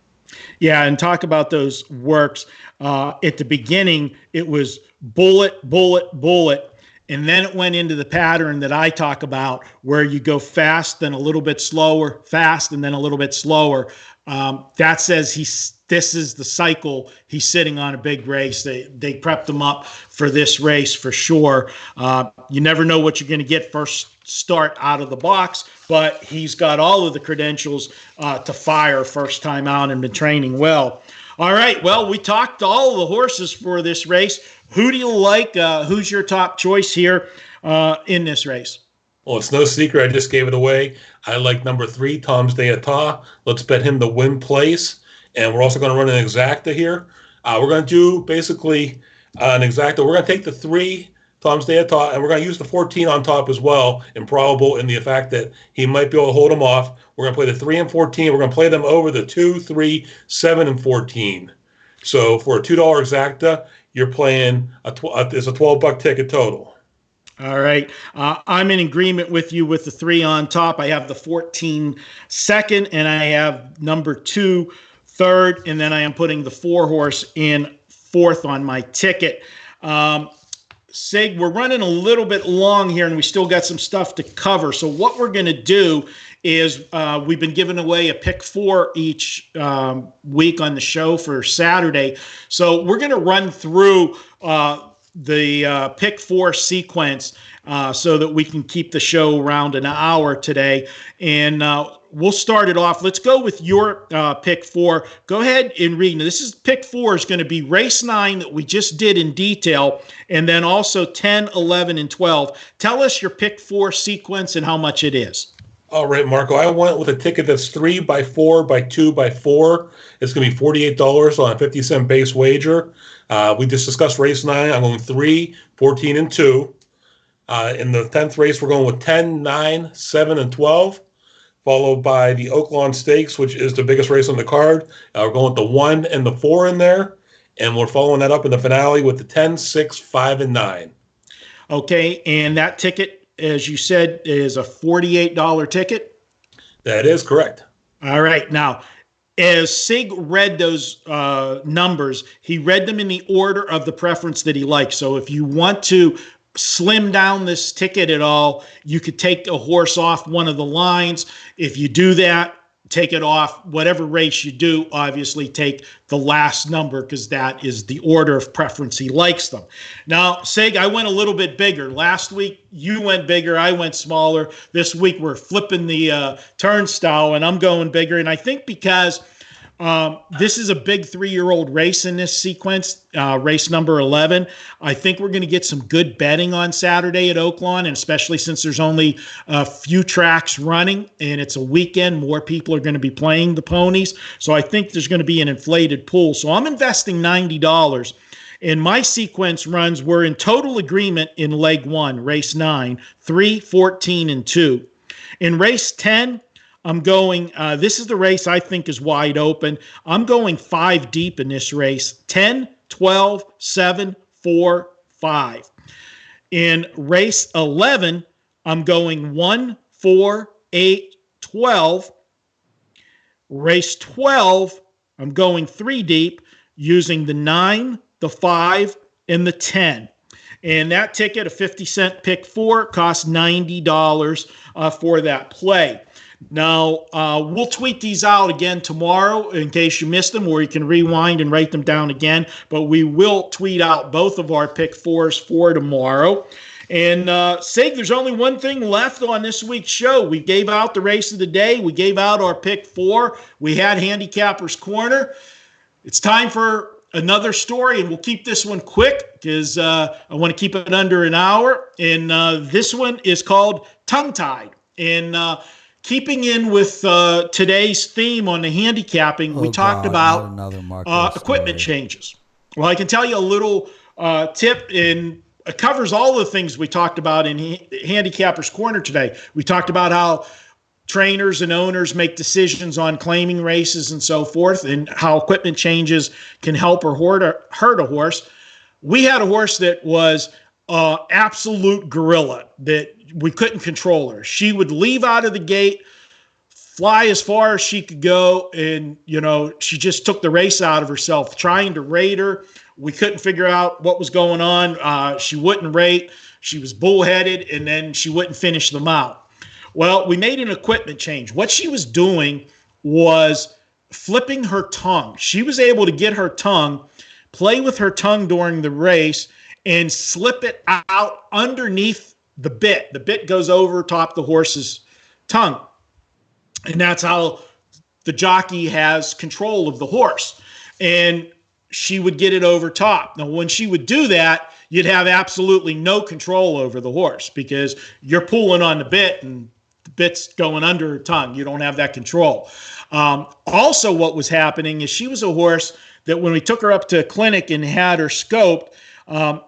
Yeah, and talk about those works. At the beginning, it was bullet, bullet, bullet. And then it went into the pattern that I talk about where you go fast, then a little bit slower, fast, and then a little bit slower. That says this is the cycle. He's sitting on a big race. They prepped him up for this race for sure. You never know what you're going to get first start out of the box, but he's got all of the credentials to fire first time out and been training well. All right, well, we talked to all of the horses for this race. Who do you like? Who's your top choice here in this race? Well, it's no secret. I just gave it away. I like number 3, Tom's Deata. Let's bet him to win place. And we're also going to run an exacta here. We're going to do basically an exacta. We're going to take the 3 Tom's staying at top, and we're going to use the 14 on top as well, improbable in the fact that he might be able to hold them off. We're going to play the 3 and 14. We're going to play them over the 2, 3, 7, and 14. So for a $2 exacta, you're playing it's a $12 ticket total. All right. I'm in agreement with you with the 3 on top. I have the 14 second, and I have number 2 third, and then I am putting the 4 horse in fourth on my ticket. Sig, we're running a little bit long here, and we still got some stuff to cover. So what we're going to do is we've been giving away a pick 4 each week on the show for Saturday. So we're going to run through the pick 4 sequence so that we can keep the show around an hour today. And we'll start it off. Let's go with your pick 4. Go ahead and read. Now, this is pick 4 is going to be race 9 that we just did in detail, and then also 10, 11, and 12. Tell us your pick 4 sequence and how much it is. All right, Marco. I went with a ticket that's 3 by 4 by 2 by 4. It's going to be $48 on a 50-cent base wager. We just discussed race 9. I'm going 3, 14, and 2. In the 10th race, we're going with 10, 9, 7, and 12, followed by the Oaklawn Stakes, which is the biggest race on the card. We're going with the 1 and the 4 in there, and we're following that up in the finale with the 10, 6, 5, and 9. Okay, and that ticket, as you said, is a $48 ticket? That is correct. All right. Now, as Sig read those numbers, he read them in the order of the preference that he likes. So if you want to slim down this ticket at all, you could take a horse off one of the lines. If you do that, take it off. Whatever race you do, obviously take the last number because that is the order of preference he likes them. Now, Sig, I went a little bit bigger. Last week, you went bigger. I went smaller. This week, we're flipping the turnstile, and I'm going bigger. And I think because this is a big 3-year-old race in this sequence, race number 11. I think we're going to get some good betting on Saturday at Oaklawn, and especially since there's only a few tracks running and it's a weekend, more people are going to be playing the ponies. So I think there's going to be an inflated pool. So I'm investing $90. And my sequence runs, we're in total agreement in leg 1, race 9, 3, 14, and 2. In race 10, I'm going, this is the race I think is wide open. I'm going 5 deep in this race, 10, 12, 7, 4, 5. In race 11, I'm going 1, 4, 8, 12. Race 12, I'm going 3 deep using the 9, the 5, and the 10. And that ticket, a 50-cent pick 4, costs $90 for that play. Now, we'll tweet these out again tomorrow in case you missed them, or you can rewind and write them down again. But we will tweet out both of our pick 4s for tomorrow. And, Sig, there's only one thing left on this week's show. We gave out the race of the day. We gave out our pick 4. We had Handicappers Corner. It's time for another story, and we'll keep this one quick because I want to keep it under an hour. And this one is called Tongue-Tied. And keeping in with today's theme on the handicapping, we talked about equipment changes. Well, I can tell you a little tip, and it covers all the things we talked about in Handicappers Corner today. We talked about how trainers and owners make decisions on claiming races and so forth, and how equipment changes can help or hurt a horse. We had a horse that was absolute gorilla that we couldn't control her. She would leave out of the gate, fly as far as she could go, and, she just took the race out of herself, trying to rate her. We couldn't figure out what was going on. She wouldn't rate. She was bullheaded, and then she wouldn't finish them out. Well, we made an equipment change. What she was doing was flipping her tongue. She was able to get her tongue, play with her tongue during the race, and slip it out underneath the bit. The bit goes over top the horse's tongue. And that's how the jockey has control of the horse. And she would get it over top. Now, when she would do that, you'd have absolutely no control over the horse because you're pulling on the bit and the bit's going under her tongue. You don't have that control. Also, what was happening is she was a horse that when we took her up to a clinic and had her scoped,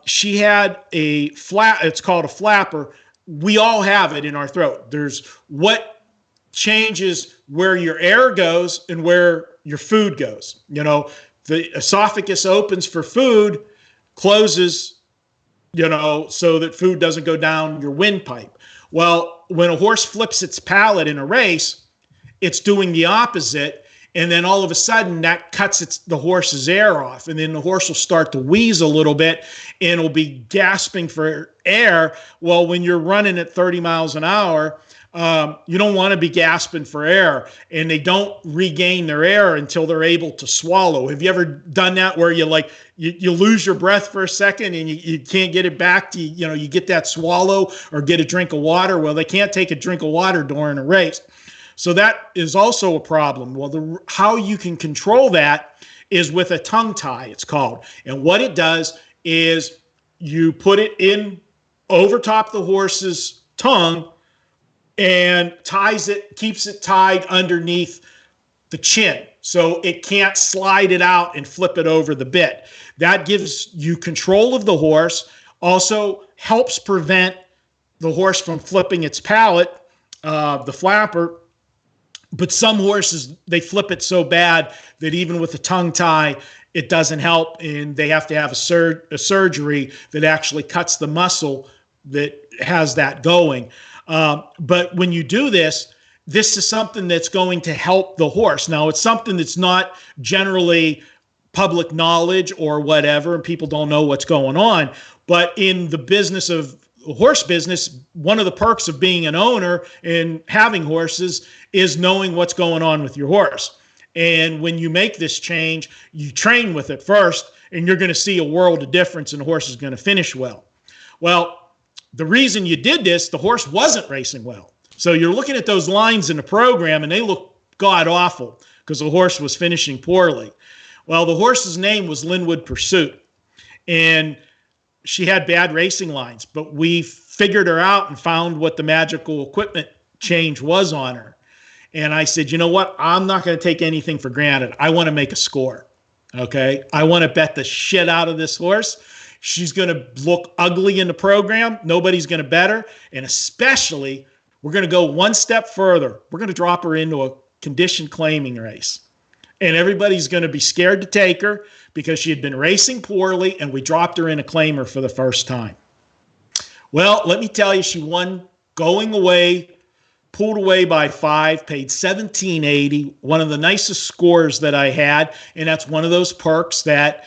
She had a it's called a flapper. We all have it in our throat. There's what changes where your air goes and where your food goes. The esophagus opens for food, closes, so that food doesn't go down your windpipe. Well, when a horse flips its palate in a race, it's doing the opposite. And then all of a sudden that cuts the horse's air off. And then the horse will start to wheeze a little bit and will be gasping for air. Well, when you're running at 30 miles an hour, you don't want to be gasping for air, and they don't regain their air until they're able to swallow. Have you ever done that where you lose your breath for a second and you can't get it back to, you get that swallow or get a drink of water? Well, they can't take a drink of water during a race. So that is also a problem. Well, how you can control that is with a tongue tie, it's called. And what it does is you put it in over top the horse's tongue and keeps it tied underneath the chin, so it can't slide it out and flip it over the bit. That gives you control of the horse, also helps prevent the horse from flipping its palate, the flapper. But some horses, they flip it so bad that even with a tongue tie, it doesn't help, and they have to have a surgery that actually cuts the muscle that has that going. But when you do this is something that's going to help the horse. Now, it's something that's not generally public knowledge or whatever, and people don't know what's going on. But in the business of horse business, one of the perks of being an owner and having horses is knowing what's going on with your horse. And when you make this change, you train with it first, and you're going to see a world of difference, and the horse is going to finish well. Well, the reason you did this, the horse wasn't racing well. So you're looking at those lines in the program, and they look god-awful because the horse was finishing poorly. Well, the horse's name was Linwood Pursuit, and she had bad racing lines, but we figured her out and found what the magical equipment change was on her. And I said, you know what? I'm not going to take anything for granted. I want to make a score, okay? I want to bet the shit out of this horse. She's going to look ugly in the program. Nobody's going to bet her. And especially, we're going to go one step further. We're going to drop her into a condition claiming race. And everybody's going to be scared to take her because she had been racing poorly, and we dropped her in a claimer for the first time. Well, let me tell you, she won going away, pulled away by 5, paid $17.80, one of the nicest scores that I had. And that's one of those perks that,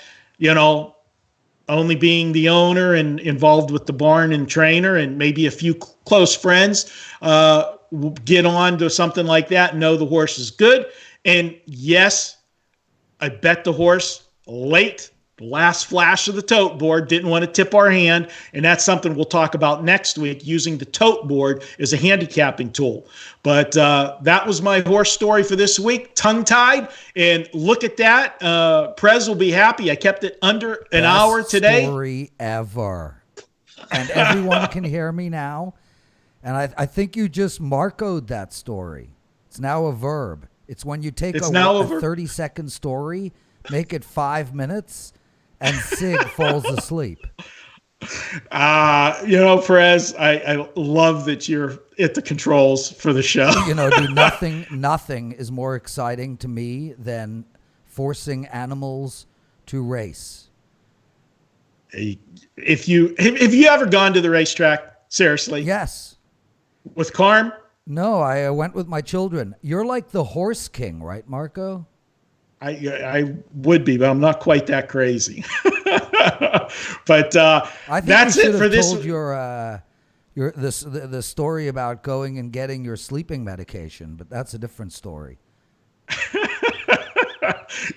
only being the owner and involved with the barn and trainer and maybe a few close friends get on to something like that and know the horse is good. And yes, I bet the horse late, the last flash of the tote board, didn't want to tip our hand. And that's something we'll talk about next week, using the tote board as a handicapping tool. But that was my horse story for this week, tongue-tied. And look at that. Prez will be happy. I kept it under an hour today. Best story ever. And everyone can hear me now. And I think you just Marco'd that story. It's now a verb. It's when you take a 30-second story, make it 5 minutes, and Sig falls asleep. Perez, I love that you're at the controls for the show. Nothing is more exciting to me than forcing animals to race. Have you ever gone to the racetrack? Seriously? Yes. With Carm? No, I went with my children. You're like the horse king, right, Marco? I would be, but I'm not quite that crazy. But I think that's you should it for have this. Told the story about going and getting your sleeping medication, but that's a different story.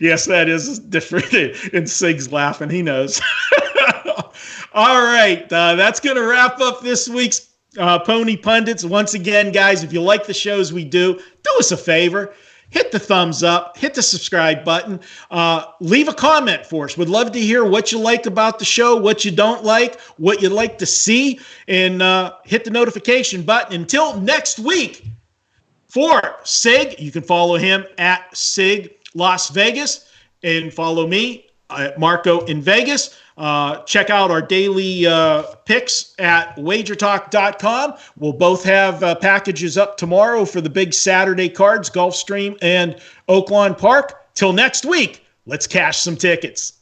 Yes, that is different. And Sig's laughing. He knows. All right, that's going to wrap up this week's Pony Pundits. Once again, guys, if you like the shows we do us a favor. Hit the thumbs up, hit the subscribe button, leave a comment for us. Would love to hear what you like about the show, what you don't like, what you'd like to see, and hit the notification button. Until next week, for Sig, you can follow him at Sig Las Vegas, and follow me at Marco in Vegas. Check out our daily picks at WagerTalk.com. We'll both have packages up tomorrow for the big Saturday cards, Gulfstream and Oaklawn Park. Till next week, let's cash some tickets.